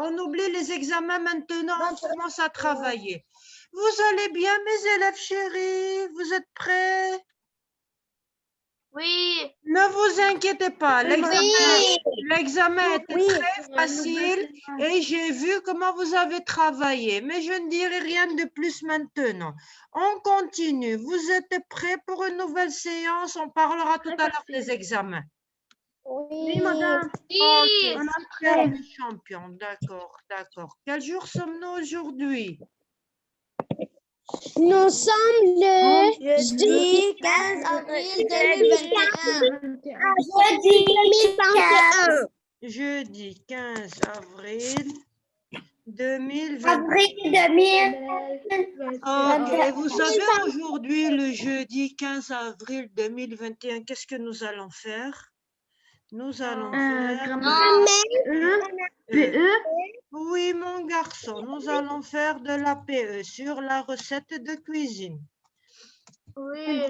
On oublie les examens maintenant, on commence à travailler. Vous allez bien, mes élèves chéris? Vous êtes prêts? Oui. Ne vous inquiétez pas, l'examen était très facile et j'ai vu comment vous avez travaillé, mais je ne dirai rien de plus maintenant. On continue. Vous êtes prêts pour une nouvelle séance? On parlera tout à l'heure des examens. Oui, madame. Ok, super, les champions. D'accord, d'accord. Quel jour sommes-nous aujourd'hui? Nous sommes le jeudi 15 avril 2021. Jeudi 15 avril 2021. Avril 2021. Ok, vous savez, aujourd'hui, le jeudi 15 avril 2021, qu'est-ce que nous allons faire? Nous allons faire... PE. Oui, mon garçon, nous allons faire de la PE sur la recette de cuisine. Oui.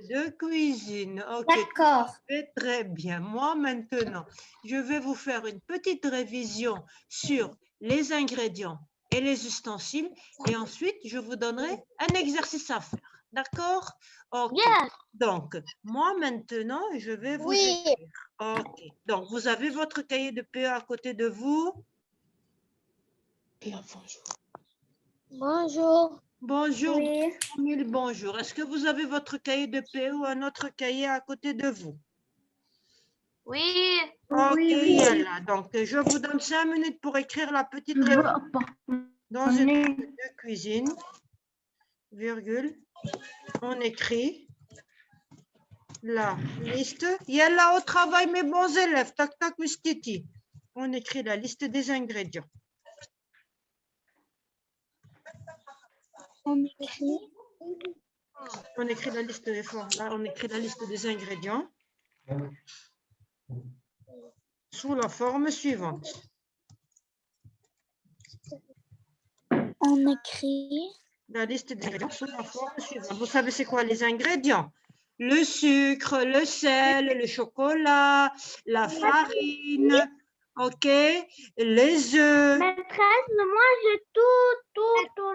De cuisine, ok. D'accord. Très bien. Moi, maintenant, je vais vous faire une petite révision sur les ingrédients et les ustensiles. Et ensuite, je vous donnerai un exercice à faire. D'accord? Ok. Yes. Donc, moi, maintenant, je vais vous écrire. Ok. Donc, vous avez votre cahier de PE à côté de vous? Bonjour. Bonjour, Oui. mille bonjour. Est-ce que vous avez votre cahier de PE ou un autre cahier à côté de vous? Oui. Ok, Yalla. Donc, je vous donne 5 minutes pour écrire la petite réponse dans une liste de cuisine, virgule. On écrit la liste. Yalla au travail, mes bons élèves. Tac, tac, mistiti. On écrit la liste des ingrédients. On écrit. On écrit la liste des là, on écrit la liste des ingrédients sous la forme suivante. On écrit. La liste des ingrédients sous la forme suivante. Vous savez c'est quoi les ingrédients? Le sucre, le sel, le chocolat, la farine, ok, les œufs. Maîtresse, moi j'ai tout,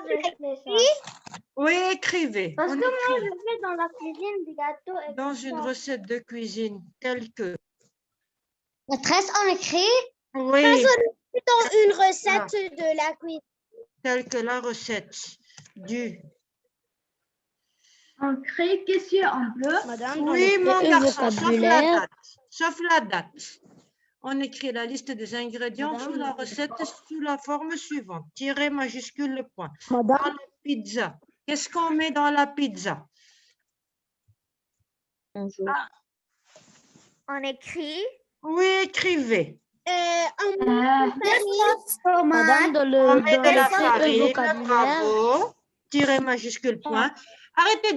j'ai fait ça. Oui, écrivez. Parce On que moi écrit je fais dans la cuisine des gâteaux et dans tout une ça. recette de cuisine telle que. Maîtresse, on écrit. Oui, Dans une recette de la cuisine. telle que la recette du. On crée question en bleu. Madame, Oui, mon garçon, sauf la date. On écrit la liste des ingrédients sous la recette sous la forme suivante. Tiret majuscule le point. Dans la pizza, qu'est-ce qu'on met dans la pizza? Bonjour. On écrit. Oui, écrivez. Madame, On met de la farine, bravo. Tiret majuscule point. Arrêtez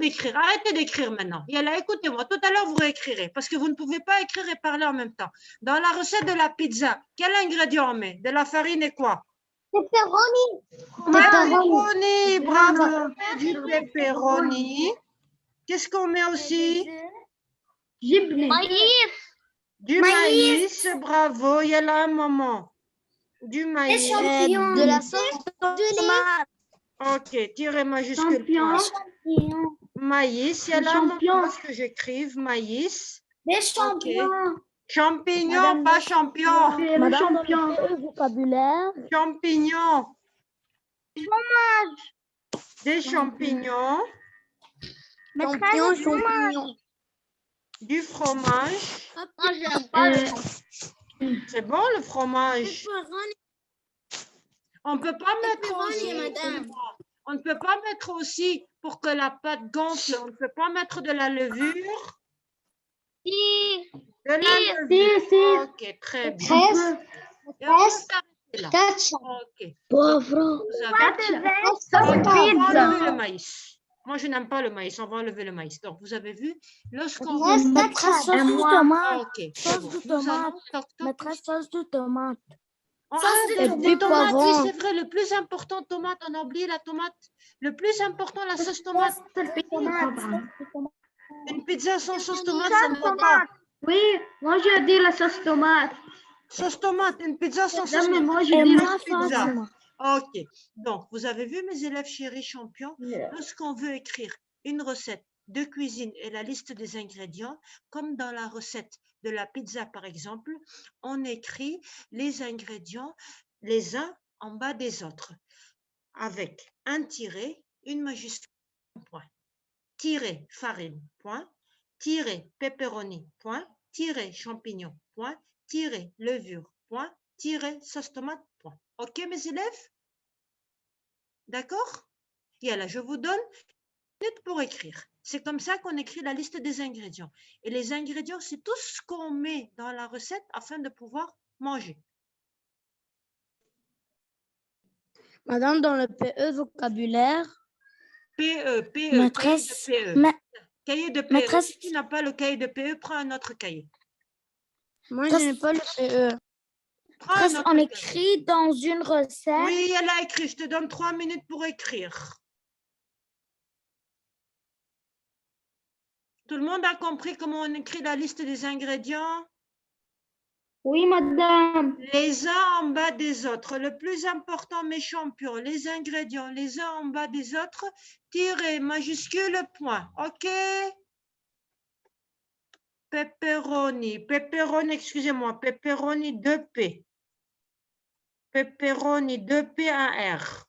d'écrire maintenant. Yalla, écoutez-moi, tout à l'heure vous réécrirez parce que vous ne pouvez pas écrire et parler en même temps. Dans la recette de la pizza, quel ingrédient on met? De la farine et quoi? Pepperoni. Pepperoni, bravo. On met du pepperoni. Qu'est-ce qu'on met aussi? Maïs. Du maïs, bravo. Yalla, un moment. Du maïs. De la sauce tomate. Ok, tirez majuscule point. Maïs, il y a là ce que j'écrive, maïs. Des champignons. Champignons, Madame, pas champion. Madame, dans le vocabulaire. Champignons. Fromage. Des champignons. Champignons. Du fromage. Moi j'aime pas le fromage. C'est bon le fromage. On ne peut pas mettre aussi. madame. On ne peut pas mettre aussi pour que la pâte gonfle. On ne peut pas mettre de la levure. Si. De la levure. Ok, très bien. Et on va s'arrêter là. Ok. Poivron. Vous avez... Ok, on va enlever le maïs. Moi, je n'aime pas le maïs. On va enlever le maïs. Donc, vous avez vu, lorsqu'on... Maîtresse, sauce de tomate. Ok, Sauce de tomate. Maîtresse, sauce de tomate. Des tomates, oui, c'est vrai. Le plus important, tomate. On a oublié la tomate. Le plus important, la sauce tomate. Une pizza sans sauce tomate, ça ne va pas. Oui, moi je dis la sauce tomate. Sauce tomate, une pizza sans sauce Non, mais tomate. moi, je Et dis moi, pizza. Fatima. Ok, donc vous avez vu mes élèves chéris champions, lorsqu'on veut écrire une recette de cuisine et la liste des ingrédients, comme dans la recette de la pizza par exemple, on écrit les ingrédients les uns en bas des autres, avec un tiret, une majuscule, point, tiret farine, point, tiret pepperoni, point, tiret champignon, point, tiret levure, point, tiret sauce tomate, point. Ok mes élèves? D'accord? Et là, je vous donne une minute pour écrire. C'est comme ça qu'on écrit la liste des ingrédients. Et les ingrédients, c'est tout ce qu'on met dans la recette afin de pouvoir manger. Madame, dans le PE vocabulaire, PE, maîtresse, cahier de PE. maîtresse, Si tu n'as pas le cahier de PE, prends un autre cahier. moi, je n'ai pas le PE. Prends un Maîtresse, autre on cahier. écrit dans une recette. Oui, elle a écrit. Je te donne 3 minutes pour écrire. Tout le monde a compris comment on écrit la liste des ingrédients? Oui, madame. Les uns en bas des autres. Le plus important, mes champions, les ingrédients, les uns en bas des autres, tirez, majuscule, point. OK? Pepperoni, excusez-moi, pepperoni 2P. Pepperoni 2P, un R.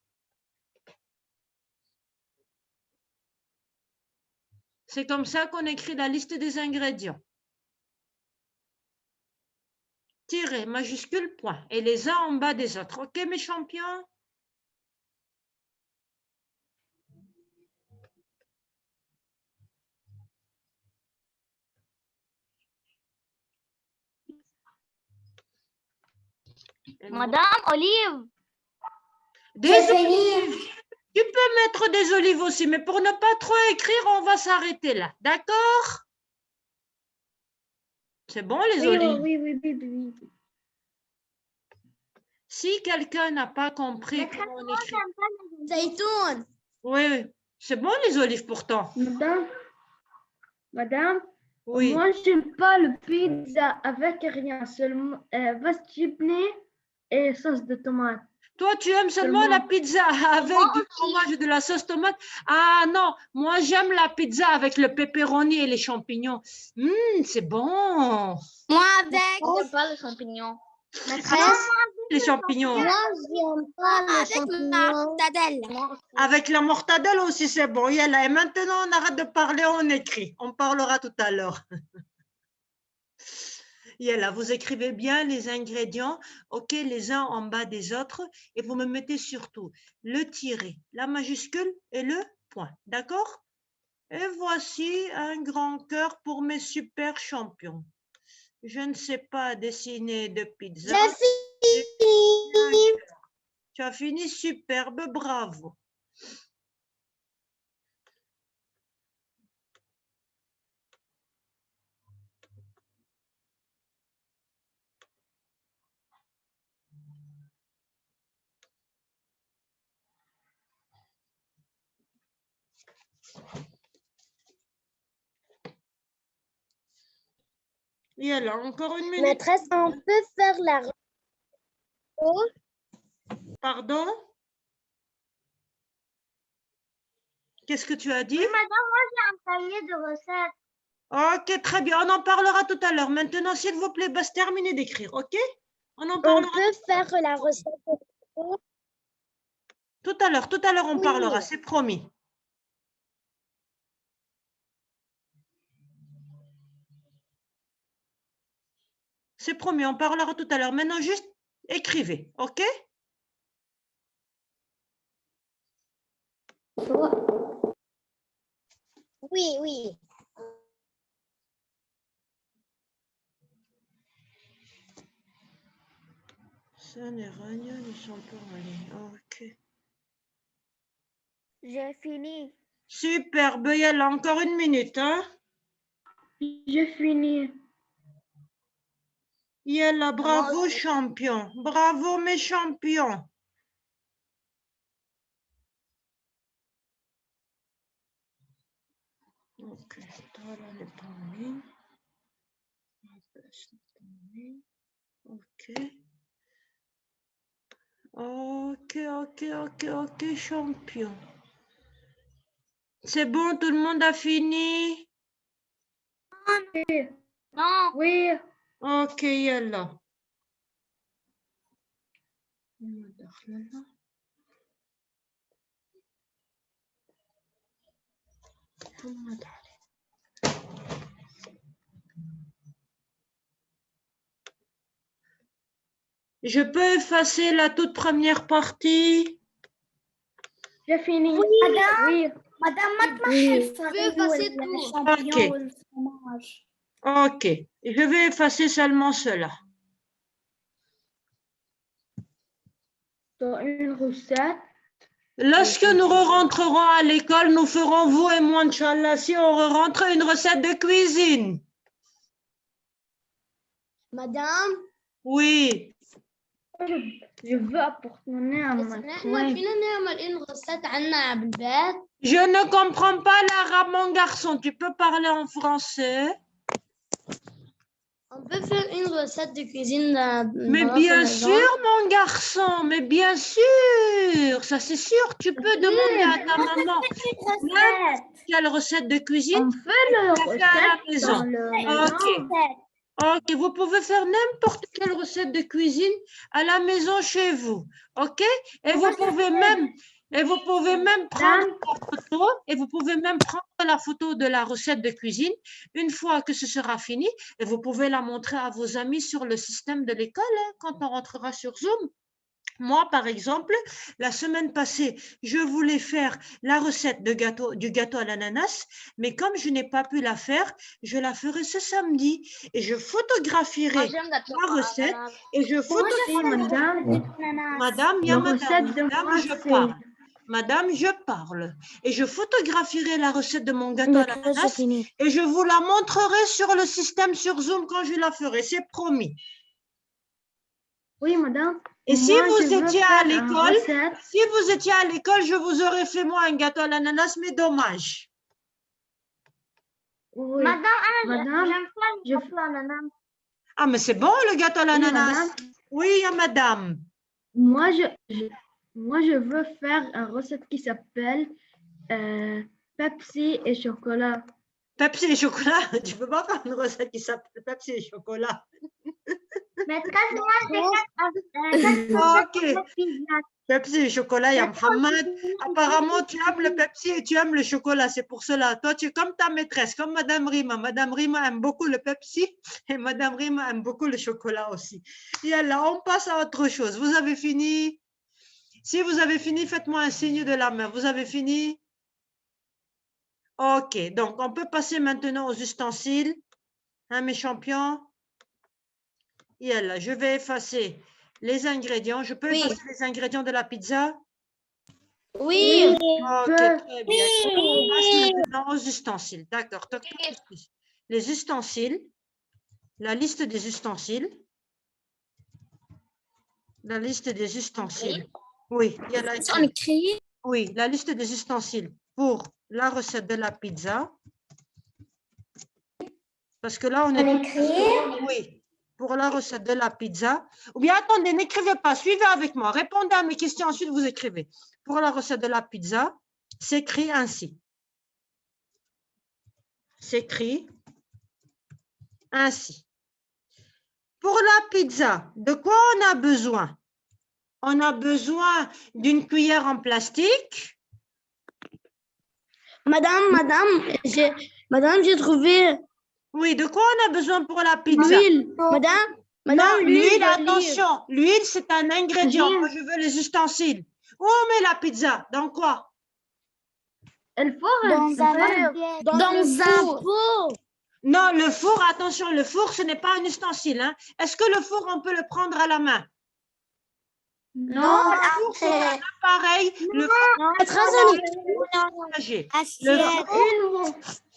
C'est comme ça qu'on écrit la liste des ingrédients. Tirez, majuscule, point. Et les uns en bas des autres. OK, mes champions? Madame Olive. Des olives. Tu peux mettre des olives aussi, mais pour ne pas trop écrire, on va s'arrêter là. D'accord? C'est bon, les olives? Oui. Si quelqu'un n'a pas compris comment on écrit. Zaytoun. Oui, c'est bon, les olives pourtant. Madame, Oui. moi, j'aime pas le pizza avec rien, seulement vestibuler et sauce de tomate. Toi, tu aimes seulement la pizza avec du fromage et de la sauce tomate? Ah non, moi, j'aime la pizza avec le pepperoni et les champignons. C'est bon. Moi, avec. J'aime pas les champignons. Maîtresse. Les champignons. Moi, j'aime pas les champignons. Avec la mortadelle aussi, c'est bon. Et maintenant, on arrête de parler, on écrit. On parlera tout à l'heure. Et là, vous écrivez bien les ingrédients, OK, les uns en bas des autres, et vous me mettez surtout le tiret, la majuscule et le point. D'accord? Et voici un grand cœur pour mes super champions. Je ne sais pas dessiner de pizza. J'ai fini. Tu as fini, superbe, bravo. Et là, encore une minute. Maîtresse, on peut faire la Pardon? Qu'est-ce que tu as dit? Oui, madame, moi, j'ai un cahier de recettes. Ok, très bien. On en parlera tout à l'heure. Maintenant, s'il vous plaît, c'est terminé d'écrire, ok? On en On parlera peut faire la recette. tout à l'heure. Tout à l'heure, on Oui. parlera, c'est promis. C'est promis, on parlera tout à l'heure. Maintenant, juste écrivez, ok? Oui. Ça n'est rien, ils sont pas allés. Ok. J'ai fini. Superbe, Yalla, encore une minute, hein? J'ai fini. Yalla, bravo, champion. Bravo, mes champions. Ok, voilà les pommes. Ok. Ok, champion. C'est bon, tout le monde a fini? Non. Oui. Ok, yalla. Je peux effacer la toute première partie? J'ai fini. Oui. Oui. Madame, ما تمحي الفريق والشامبيون والفرماج. Ok, je vais effacer seulement cela. Dans une recette. Lorsque nous rentrerons à l'école, nous ferons, vous et moi, Inch'Allah, si on rentre une recette de cuisine. Madame, Oui. Je veux apporter à ma coin. Je ne comprends pas l'arabe, mon garçon. Tu peux parler en français? on peut faire une recette de cuisine. Mais bien sûr, mon garçon, mais bien sûr. Ça, c'est sûr. Tu peux demander à ta maman quelle recette de cuisine On fait le à la recette maison. dans le Ok, vous pouvez faire n'importe quelle recette de cuisine à la maison chez vous. Ok? Et vous pouvez même prendre la photo, et vous pouvez même prendre la photo de la recette de cuisine une fois que ce sera fini, et vous pouvez la montrer à vos amis sur le système de l'école quand on rentrera sur Zoom. Moi, par exemple, la semaine passée, je voulais faire la recette du gâteau à l'ananas, mais comme je n'ai pas pu la faire, je la ferai ce samedi et je photographierai la recette et je photographerai. Madame, il y a Madame, je parle. Et je photographierai la recette de mon gâteau à l'ananas et je vous la montrerai sur le système sur Zoom quand je la ferai, c'est promis. Oui, madame. Et si vous étiez à l'école, je vous aurais fait moi un gâteau à l'ananas, mais dommage. Oui. Madame, j'aime pas le gâteau à l'ananas. Ah, mais c'est bon le gâteau à l'ananas. Oui, madame. Moi, je veux faire une recette qui s'appelle Pepsi et chocolat. Pepsi et chocolat? Tu peux pas faire une recette qui s'appelle Pepsi et chocolat. Mais Ok. Pepsi et chocolat, il y a Mohamed. Apparemment, tu aimes le Pepsi et tu aimes le chocolat. C'est pour cela. Toi, tu es comme ta maîtresse, comme Madame Rima. Madame Rima aime beaucoup le Pepsi et Madame Rima aime beaucoup le chocolat aussi. Et là, on passe à autre chose. Vous avez fini? Si vous avez fini, faites-moi un signe de la main. Vous avez fini? Ok. Donc, on peut passer maintenant aux ustensiles. Hein, mes champions? Et là, je vais effacer les ingrédients. Je peux effacer les ingrédients de la pizza? Oui. Ok, très bien. On passe maintenant aux ustensiles. D'accord. Les ustensiles, la liste des ustensiles. La liste des ustensiles. Oui, il y a la Oui, la liste des ustensiles pour la recette de la pizza. Parce que là, on est... Oui, pour la recette de la pizza. Ou bien, attendez, n'écrivez pas, suivez avec moi. Répondez à mes questions, ensuite vous écrivez. Pour la recette de la pizza, s'écrit ainsi. S'écrit ainsi. Pour la pizza, de quoi on a besoin? On a besoin d'une cuillère en plastique. Madame, j'ai trouvé. Oui, de quoi on a besoin pour la pizza? L'huile. Madame, l'huile, attention. L'huile, c'est un ingrédient. Moi, je veux les ustensiles. Où on met la pizza? Dans quoi? Dans un pot. Non, le four, attention, le four, ce n'est pas un ustensile. Hein. Est-ce que le four, on peut le prendre à la main? Non, le four, c'est un appareil.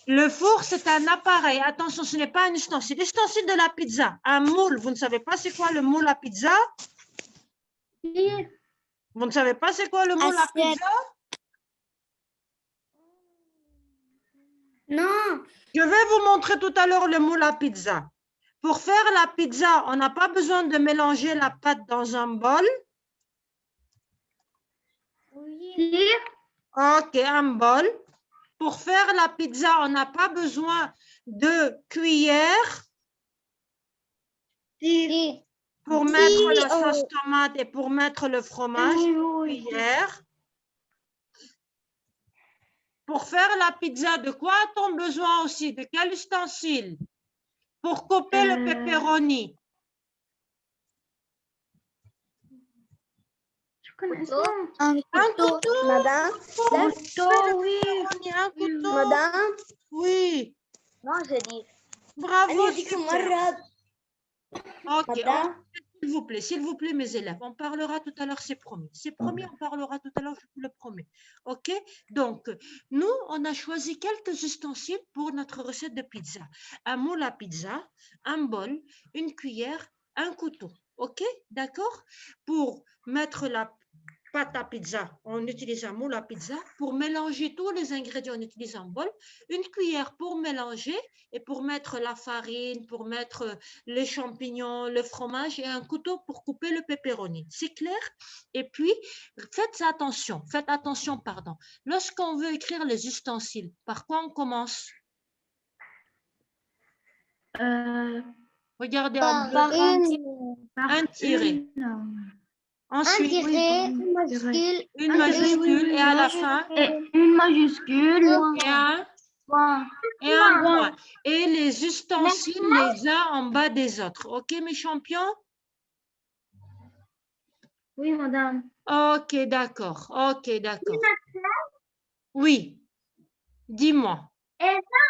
Le four, c'est un appareil. Attention, ce n'est pas un ustensile. L'ustensile de la pizza, un moule. Vous ne savez pas c'est quoi le moule à pizza? Vous ne savez pas c'est quoi le moule à pizza? Non. Je vais vous montrer tout à l'heure le moule à pizza. Pour faire la pizza, on n'a pas besoin de mélanger la pâte dans un bol. Oui. Ok, un bol. Pour faire la pizza, on n'a pas besoin de cuillère. Si. Pour mettre la sauce tomate et pour mettre le fromage, cuillère. Pour faire la pizza, de quoi a-t-on besoin aussi? De quel ustensile? Pour couper le pepperoni. Je connais ça. Un couteau. Madame. Oui. Un couteau. Madame. Oui. Non, j'ai dit. Bravo. Super. Ok. Madame. S'il vous plaît, mes élèves, on parlera tout à l'heure, c'est promis. C'est promis, on parlera tout à l'heure, je vous le promets. Ok? Donc, nous, on a choisi quelques ustensiles pour notre recette de pizza. Un moule à pizza, un bol, une cuillère, un couteau. Ok? D'accord? Pour mettre la pâte à pizza, on utilise un moule à pizza. Pour mélanger tous les ingrédients, on utilise un bol. Une cuillère pour mélanger et pour mettre la farine, pour mettre les champignons, le fromage et un couteau pour couper le pepperoni. C'est clair? Et puis, faites attention, pardon. Lorsqu'on veut écrire les ustensiles, par quoi on commence? Regardez en bleu. Un tiret. Ensuite, une majuscule et à la fin, Une majuscule. et un point. Et les ustensiles les uns en bas des autres. OK, mes champions? Oui, madame. OK, d'accord. OK, d'accord. Oui. Dis-moi. Et ça,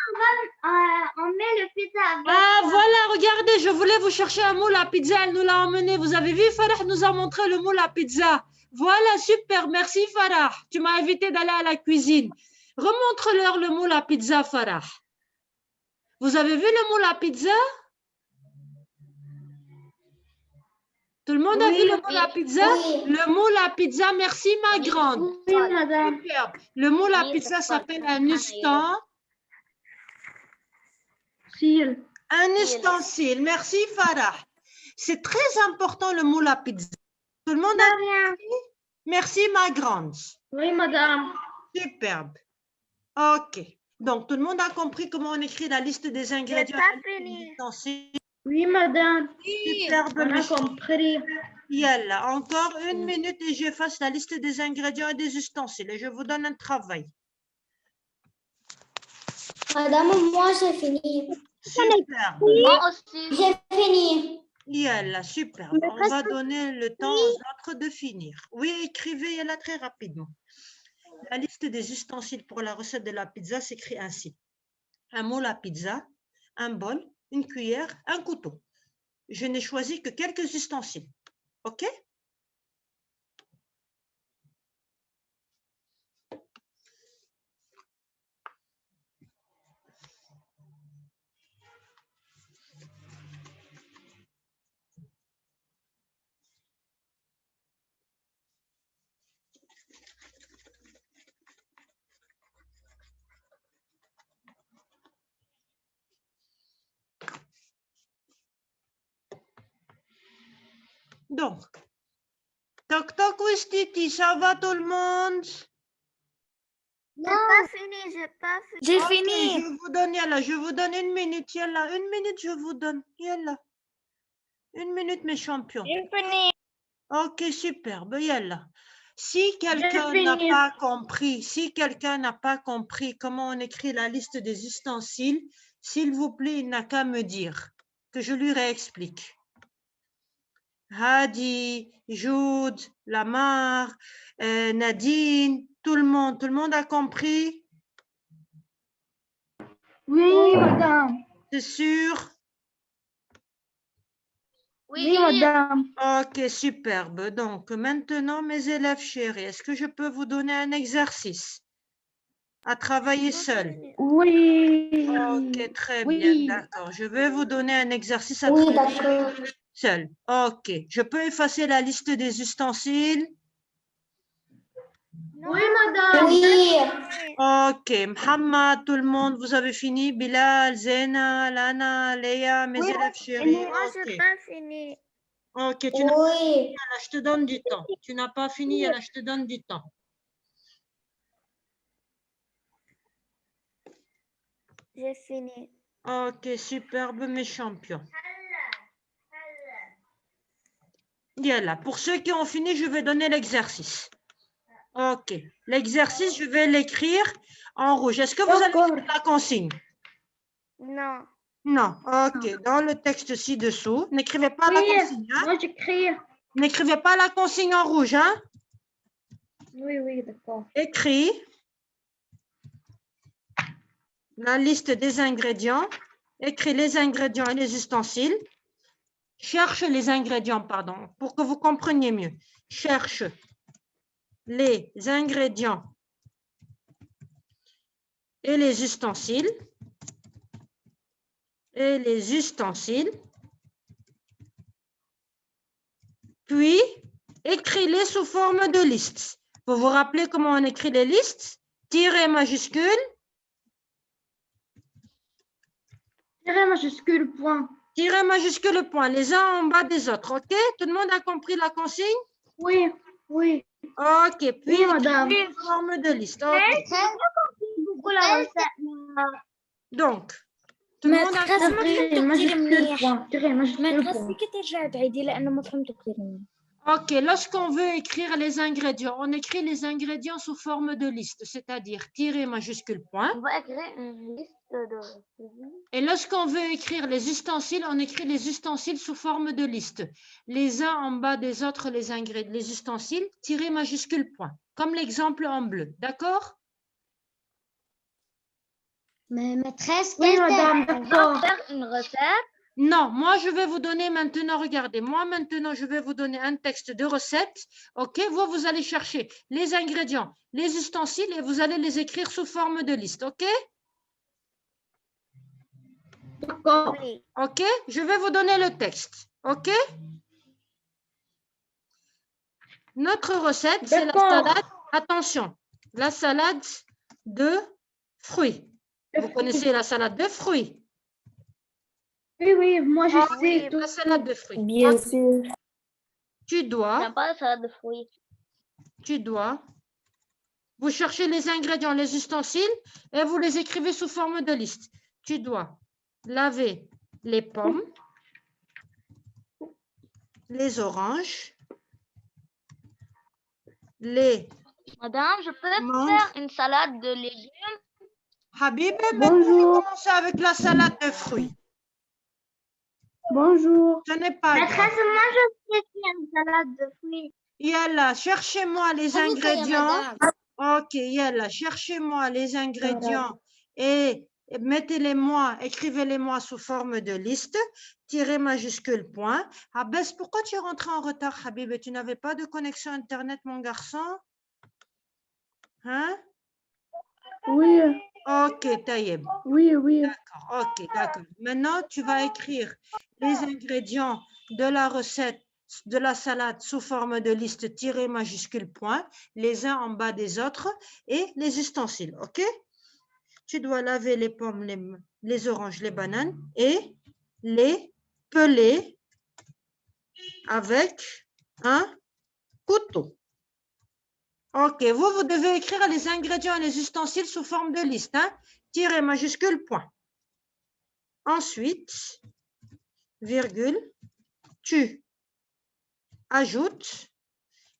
on met le pizza avec. Ah, voilà, regardez, je voulais vous chercher un moule à pizza. Elle nous l'a emmené. Vous avez vu, Farah nous a montré le moule à pizza. Voilà, super. Merci, Farah. Tu m'as invité d'aller à la cuisine. Remontre-leur le moule à pizza, Farah. Vous avez vu le moule à pizza? Tout le monde a vu le moule à pizza? Le moule à pizza, merci, ma grande. Oui, madame. Superbe. Le moule à pizza s'appelle un ustensile. Un ustensile. Merci, Farah. C'est très important, le moule à pizza. Tout le monde a vu? Merci, ma grande. Oui, madame. Superbe. OK. Donc, tout le monde a compris comment on écrit la liste des ingrédients. Oui, madame. Superbe. On a compris. Yalla, encore une minute et j'efface la liste des ingrédients et des ustensiles et je vous donne un travail. Madame, moi j'ai fini. Superbe. Moi aussi. J'ai fini. Yalla, superbe. On va donner le temps aux autres de finir. Oui, écrivez Yalla très rapidement. La liste des ustensiles pour la recette de la pizza s'écrit ainsi. Un moule à pizza, un bol, une cuillère, un couteau. Je n'ai choisi que quelques ustensiles. OK? Donc, toc toc Wistiti, ça va tout le monde? J'ai pas fini, J'ai Ok, fini. je vous donne, yalla, je vous donne une minute, yalla, une minute, je vous donne, yalla. Une minute, mes champions. J'ai fini. Ok, superbe, yalla. Si quelqu'un n'a pas compris comment on écrit la liste des ustensiles, s'il vous plaît, il n'a qu'à me dire, que je lui réexplique. Hadi, Joud, Lamar, Nadine, tout le monde a compris? Oui, madame. C'est sûr? Oui, madame. Ok, superbe. Donc, maintenant, mes élèves chéris, est-ce que je peux vous donner un exercice à travailler seul? Oui. Ok, très bien, Oui. d'accord. Je vais vous donner un exercice à Oui, travailler d'accord. seul. Ok, je peux effacer la liste des ustensiles? Oui, madame. Oui. Ok, Mohamed, tout le monde, vous avez fini? Bilal, Zena, Lana, Léa, mes élèves chéris. Moi, Ok, j'ai pas fini. ok, tu n'as pas fini, Oui. Yana, je te donne du temps. Tu n'as pas fini, Yana, je te donne du temps. J'ai fini. Ok, superbe, mes champions. Yalla, pour ceux qui ont fini, je vais donner l'exercice. Ok, l'exercice, je vais l'écrire en rouge. Est-ce que vous avez D'accord. écrit la consigne? Non. Non, ok. Dans le texte ci-dessous, n'écrivez pas la Oui, consigne. Hein? moi j'écris. N'écrivez pas la consigne en rouge. Hein? Oui, oui, d'accord. Écris la liste des ingrédients. Écris les ingrédients et les ustensiles. Cherche les ingrédients, pardon, pour que vous compreniez mieux. Cherche les ingrédients et les ustensiles. Et les ustensiles. Puis, écris-les sous forme de liste. Vous vous rappelez comment on écrit les listes? Tiret majuscule. Tiret majuscule, point. Tiret majuscule, point. Les uns en bas des autres. OK? Tout le monde a compris la consigne? Oui, oui. OK. Puis, Oui, madame. écris sous forme de liste. OK. Beaucoup la recette. Donc, tout le monde a compris? Tiret majuscule, point. Tiret majuscule, point. ترجع تعيدي لأنه ما فهمت كثير منه. OK. Lorsqu'on veut écrire les ingrédients, on écrit les ingrédients sous forme de liste, c'est-à-dire tiret majuscule, point. On va écrire une liste de... Et lorsqu'on veut écrire les ustensiles, on écrit les ustensiles sous forme de liste. Les uns en bas des autres, les ingrédients, les ustensiles, tiret majuscule, point. Comme l'exemple en bleu. D'accord? Mais maîtresse, Oui, madame, On va d'accord. faire une recette. Non, moi je vais vous donner maintenant, regardez, moi maintenant je vais vous donner un texte de recette. OK? Vous allez chercher les ingrédients, les ustensiles et vous allez les écrire sous forme de liste. OK? D'accord. Oui. OK? Je vais vous donner le texte. OK? Notre recette, c'est la salade. Attention, la salade de fruits. Vous connaissez la salade de fruits? Oui, oui, moi je sais tout. La salade de fruits. Bien Ok. sûr. Tu dois, J'aime pas la salade de fruits. vous cherchez les ingrédients, les ustensiles et vous les écrivez sous forme de liste. Tu dois laver les pommes, les oranges, les Madame, je peux mangues. faire une salade de légumes? Habib, Bonjour. commencer avec la salade de fruits. Bonjour. Ce n'est pas grave. moi je sais faire une salade de fruits. Yalla, cherchez-moi les ingrédients. Ok, yalla, cherchez-moi les ingrédients et mettez-les-moi, écrivez-les-moi sous forme de liste. Tirez majuscule, point. Abbas, pourquoi tu es rentré en retard, Habib? Tu n'avais pas de connexion Internet, mon garçon? Hein? Oui, Ok, Taïeb. oui, oui. D'accord, ok, d'accord. Maintenant, tu vas écrire les ingrédients de la recette de la salade sous forme de liste tirée majuscule, point, les uns en bas des autres, et les ustensiles, ok? Tu dois laver les pommes, les oranges, les bananes, et les peler avec un couteau. Ok, vous devez écrire les ingrédients et les ustensiles sous forme de liste, hein? Tiré majuscule, point. Ensuite, virgule, tu ajoutes,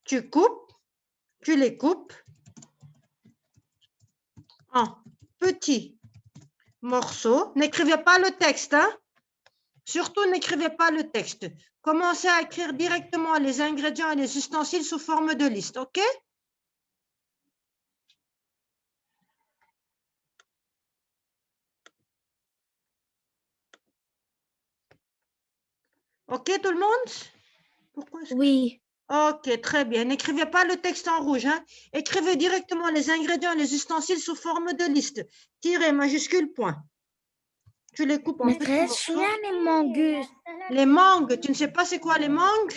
tu coupes, tu les coupes en petits morceaux. N'écrivez pas le texte, hein? Surtout, n'écrivez pas le texte. Commencez à écrire directement les ingrédients et les ustensiles sous forme de liste, ok? Ok, tout le monde? Pourquoi Oui. Ok, très bien. N'écrivez pas le texte en rouge. Hein? Écrivez directement les ingrédients et les ustensiles sous forme de liste. Tirez majuscule, point. Tu les coupes en petits Maîtresse, morceaux. شو يعني mangue? Les mangues, tu ne sais pas c'est quoi les mangues?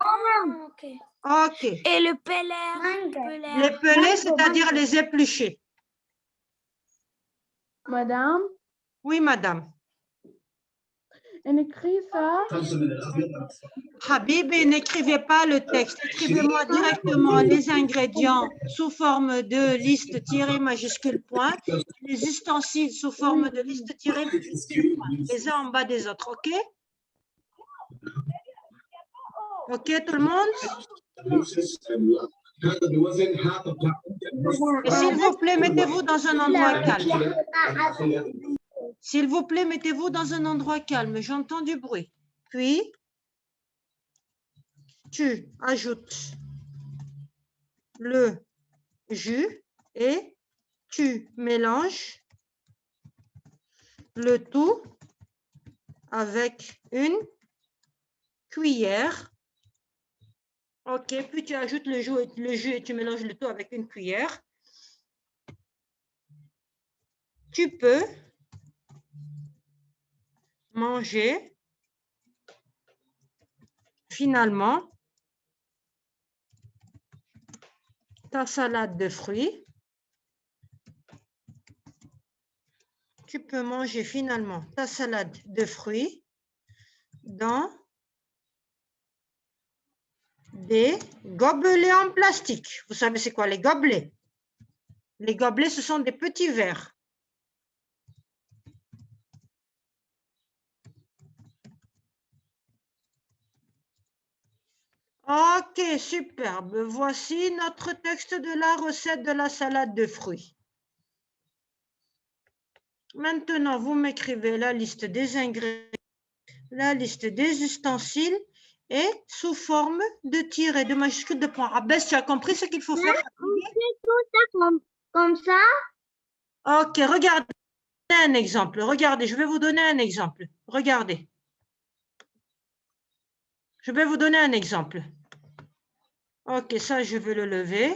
Ah, ok. Ok. Et le peler. Les pelés, c'est-à-dire les épluchés. Madame, Oui, madame. on écrit ça. Habibi, n'écrivez pas le texte. Écrivez-moi directement les ingrédients sous forme de liste tirée majuscule point, les ustensiles sous forme de liste tirée majuscule point, les uns en bas des autres, ok? Ok, tout le monde? Et s'il vous plaît, mettez-vous dans un endroit calme. S'il vous plaît, mettez-vous dans un endroit calme. J'entends du bruit. Puis, tu ajoutes le jus et tu mélanges le tout avec une cuillère. Ok, puis tu ajoutes le jus et tu mélanges le tout avec une cuillère. Tu peux manger finalement ta salade de fruits. Tu peux manger finalement ta salade de fruits dans des gobelets en plastique. Vous savez c'est quoi les gobelets? Les gobelets, ce sont des petits verres. Ok, superbe. Voici notre texte de la recette de la salade de fruits. Maintenant, vous m'écrivez la liste des ingrédients, la liste des ustensiles et sous forme de tiret, de majuscule, de point. Abbas, tu as compris ce qu'il faut faire? On fait tout ça comme ça. Ok, regardez un exemple. Regardez, je vais vous donner un exemple. Regardez. Je vais vous donner un exemple. Ok, ça, je vais le lever.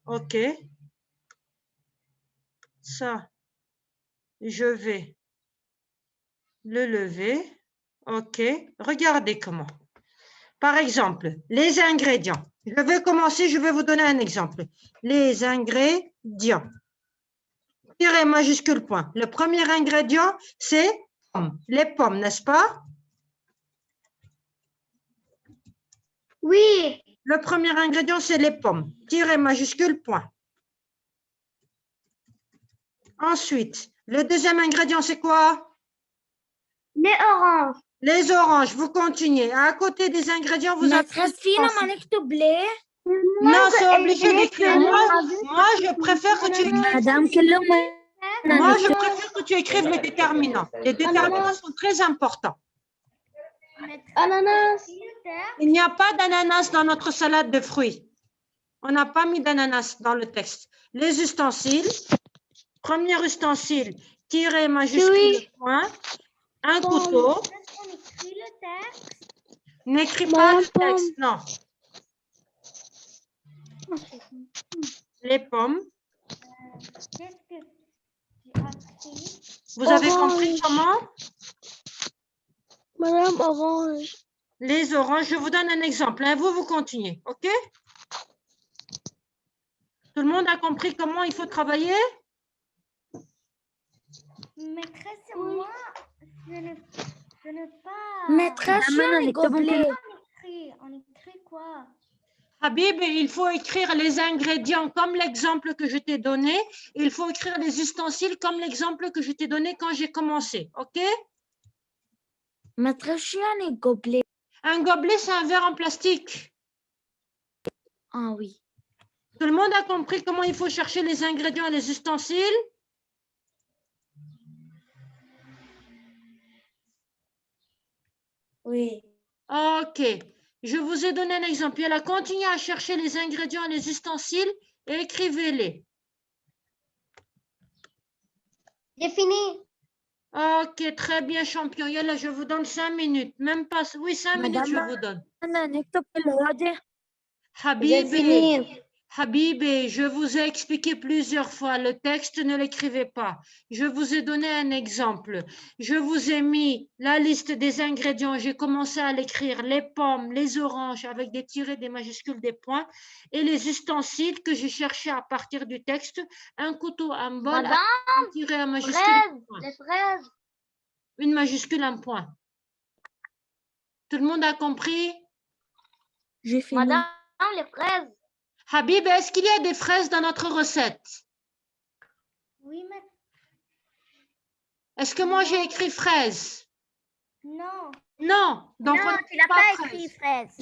Ok. Ça, je vais le lever. Ok. Regardez comment. Par exemple, les ingrédients. Je vais commencer, je vais vous donner un exemple. Les ingrédients. Tiret majuscule point. Le premier ingrédient, c'est les pommes, n'est-ce pas? Oui. Le premier ingrédient, c'est les pommes. Tiret majuscule point. Ensuite, le deuxième ingrédient, c'est quoi? Les oranges. Les oranges, vous continuez. À côté des ingrédients, vous avez... Non, c'est obligé d'écrire. Moi, je préfère que tu écrives... Madame, Moi, je préfère que tu écrives les déterminants. Les déterminants sont très importants. Ananas. Il n'y a pas d'ananas dans notre salade de fruits. On n'a pas mis d'ananas dans le texte. Les ustensiles. Premier ustensile, tiret majuscule point. Un couteau. On écrit le texte. N'écris pas le texte, non. Les pommes. Qu'est-ce que tu as écrit? Vous avez compris comment? Madame Orange. Les oranges, je vous donne un exemple. Hein. Vous continuez, OK? Tout le monde a compris comment il faut travailler? Maîtresse, moi, je ne pas. Maîtresse, On écrit quoi? Habib, il faut écrire les ingrédients comme l'exemple que je t'ai donné. Il faut écrire les ustensiles comme l'exemple que je t'ai donné quand j'ai commencé. OK? Maîtresse, un gobelet. Un gobelet, c'est un verre en plastique. Ah oui. Tout le monde a compris comment il faut chercher les ingrédients et les ustensiles? Oui. OK. Je vous ai donné un exemple. Elle a continué à chercher les ingrédients et les ustensiles et écrivez-les. J'ai fini. Ok, très bien, champion. Yalla, je vous donne 5 minutes. Même pas. Oui, 5 minutes, je vous donne. J'ai Habibi, fini. Habibi, je vous ai expliqué plusieurs fois, le texte, ne l'écrivez pas. Je vous ai donné un exemple. Je vous ai mis la liste des ingrédients. J'ai commencé à l'écrire, les pommes, les oranges, avec des tirets, des majuscules, des points, et les ustensiles que j'ai cherchés à partir du texte. Un couteau, un bol, Madame, un tiret, un majuscule, fraises, un point. les fraises. Une majuscule, un point. Tout le monde a compris? J'ai fini. Madame, les fraises. Habib, est-ce qu'il y a des fraises dans notre recette? Oui, mais Est-ce que moi j'ai écrit fraises? non. Non. Donc on Non, tu n'as pas écrit fraises.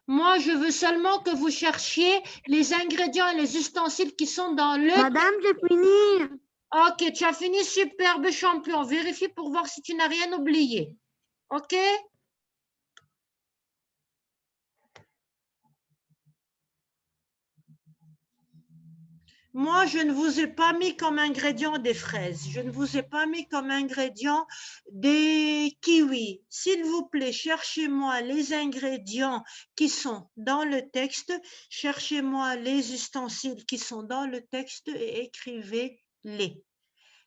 moi je veux seulement que vous cherchiez les ingrédients et les ustensiles qui sont dans le... Madame, j'ai fini. Ok, tu as fini, superbe champion. Vérifie pour voir si tu n'as rien oublié. Ok? Moi, je ne vous ai pas mis comme ingrédient des fraises. Je ne vous ai pas mis comme ingrédient des kiwis. S'il vous plaît, cherchez-moi les ingrédients qui sont dans le texte. Cherchez-moi les ustensiles qui sont dans le texte et écrivez-les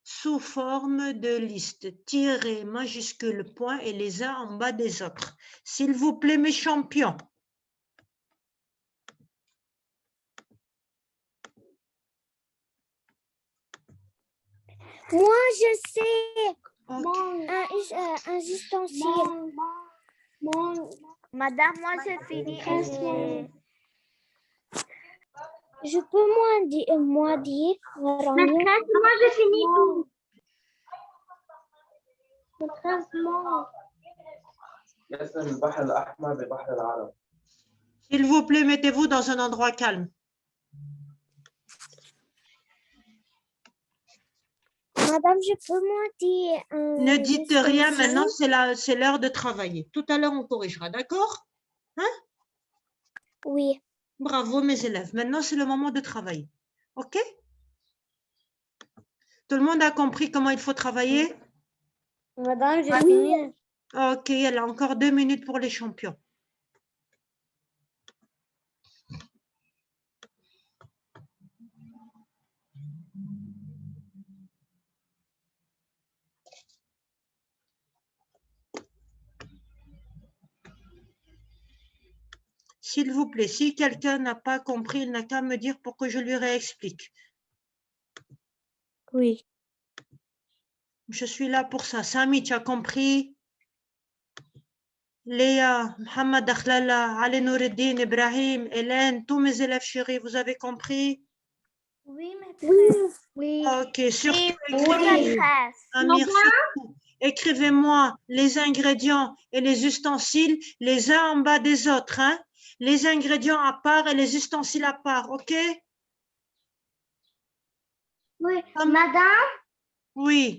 sous forme de liste. Tirez, majuscule, point et les uns en bas des autres. S'il vous plaît, mes champions. Moi, je sais. Ok. Un ustensile. Madame, moi, j'ai fini. Je peux moi dire. Mais fraises, moi, j'ai fini tout. S'il vous plaît, mettez-vous dans un endroit calme. Madame, je peux moi dire. Ne dites rien maintenant, c'est l'heure de travailler. Tout à l'heure, on corrigera, d'accord? Hein? Oui. Bravo, mes élèves. Maintenant, c'est le moment de travailler. OK? Tout le monde a compris comment il faut travailler? Madame, j'ai fini. OK, elle a encore 2 minutes pour les champions. S'il vous plaît, si quelqu'un n'a pas compris, il n'a qu'à me dire pour que je lui réexplique. Oui. Je suis là pour ça. Samy, tu as compris? Léa, Mohamed Akhlala, Ali Noureddin, Ibrahim, Hélène, tous mes élèves chéris, vous avez compris? Oui, mais Oui. Ok, surtout oui, Amir, surtout, écrivez-moi les ingrédients et les ustensiles les uns en bas des autres. Hein? Les ingrédients à part et les ustensiles à part, ok? Oui, madame, Oui.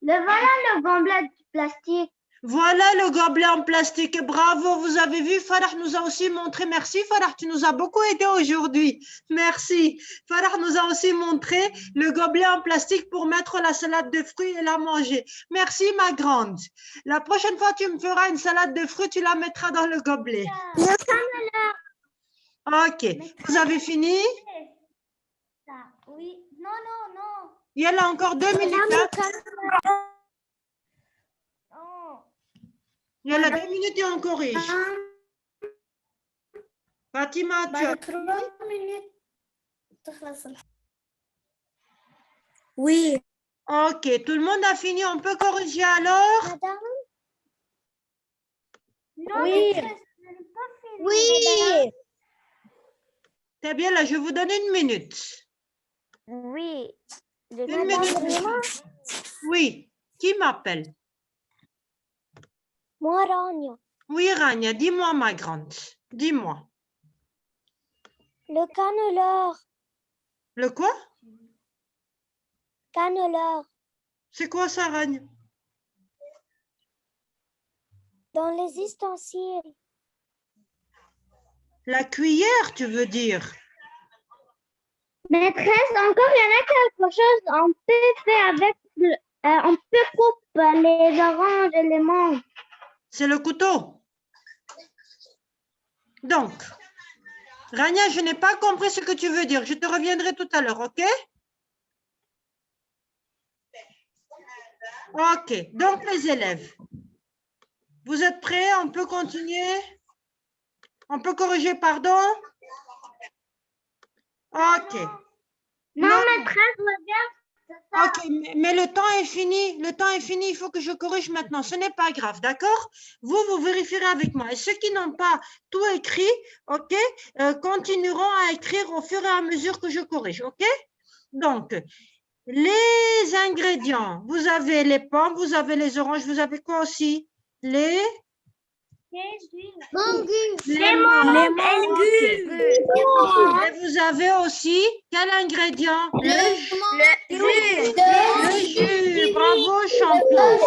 voilà le gobelet de plastique. Voilà le gobelet en plastique. Bravo, vous avez vu, Farah nous a aussi montré. Merci Farah, tu nous as beaucoup aidé aujourd'hui. Merci. Farah nous a aussi montré le gobelet en plastique pour mettre la salade de fruits et la manger. Merci ma grande. La prochaine fois, tu me feras une salade de fruits, tu la mettras dans le gobelet. Ok. Vous avez fini? Oui, non. Il y a encore 2 minutes. Hein? Non. Il y a 2 minutes et on corrige. Fatima, tu as... 3 minutes. Oui. Ok, tout le monde a fini. On peut corriger alors? Madame? Non, Oui. Oui. C'est bien, là, je vous donne 1 minute. Oui. 1 minute. Oui. Qui m'appelle? Moi, Rania. Oui, Rania, dis-moi, ma grande. Dis-moi. Le canneleur. Le quoi? Canneleur. C'est quoi ça, Rania? Dans les ustensiles. La cuillère, tu veux dire? Maîtresse, encore il y en a quelque chose. On peut faire avec, on peut couper les oranges et les mangues. C'est le couteau. Donc, Rania, je n'ai pas compris ce que tu veux dire. Je te reviendrai tout à l'heure, ok? Ok, donc les élèves, vous êtes prêts? On peut continuer? On peut corriger, pardon? Ok. Non, maîtresse, regarde. Ok, mais le temps est fini. Le temps est fini. Il faut que je corrige maintenant. Ce n'est pas grave, d'accord? Vous vérifierez avec moi. Et ceux qui n'ont pas tout écrit, ok, continueront à écrire au fur et à mesure que je corrige, ok? Donc, les ingrédients. Vous avez les pommes, vous avez les oranges, vous avez quoi aussi? Les mangues. Ok. Et vous avez aussi quel ingrédient? Le jus. Bravo, champion.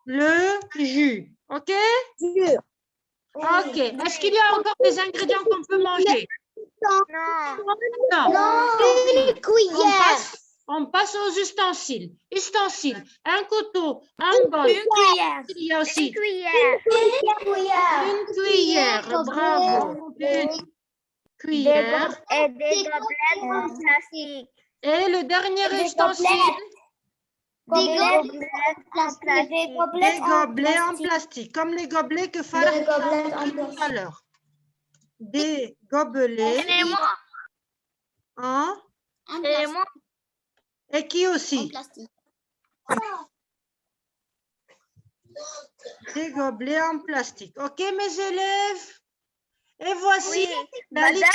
Le jus. OK? OK. Est-ce qu'il y a encore des ingrédients qu'on peut manger? Non. On passe aux ustensiles. Ustensiles. Un couteau, un bol. Il y a aussi une cuillère. Bravo. Une cuillère. Et des gobelets en plastique. Et le dernier ustensile? Des gobelets en plastique, comme les gobelets que Farah a dit tout à l'heure. Des gobelets en et qui aussi? Des gobelets en plastique. OK, mes élèves? Et voici la liste.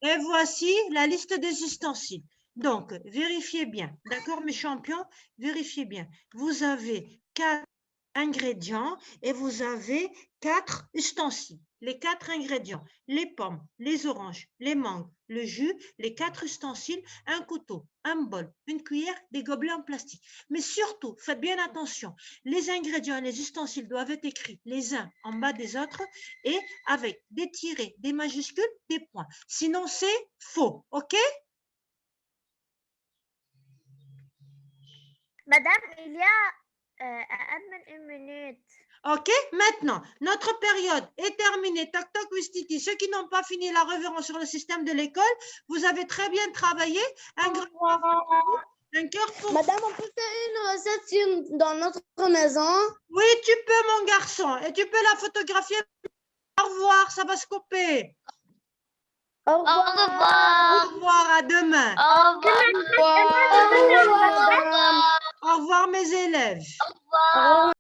Et voici la liste des ustensiles. Donc, vérifiez bien. D'accord, mes champions? Vérifiez bien. Vous avez 4 ingrédients et vous avez 4 ustensiles. Les 4 ingrédients, les pommes, les oranges, les mangues, le jus, les 4 ustensiles, un couteau, un bol, une cuillère, des gobelets en plastique. Mais surtout, faites bien attention. Les ingrédients et les ustensiles doivent être écrits les uns en bas des autres et avec des tirets, des majuscules, des points. Sinon, c'est faux. OK? Madame, il y a une minute. OK? Maintenant, notre période est terminée. Toc, toc, Wistiti. Ceux qui n'ont pas fini la reverront sur le système de l'école. Vous avez très bien travaillé. Un cœur pour... Madame, on peut faire une recette dans notre maison? Oui, tu peux, mon garçon. Et tu peux la photographier. Au revoir, ça va se couper. Au revoir. Au revoir, à demain. Au revoir. Au revoir, mes élèves. Au revoir.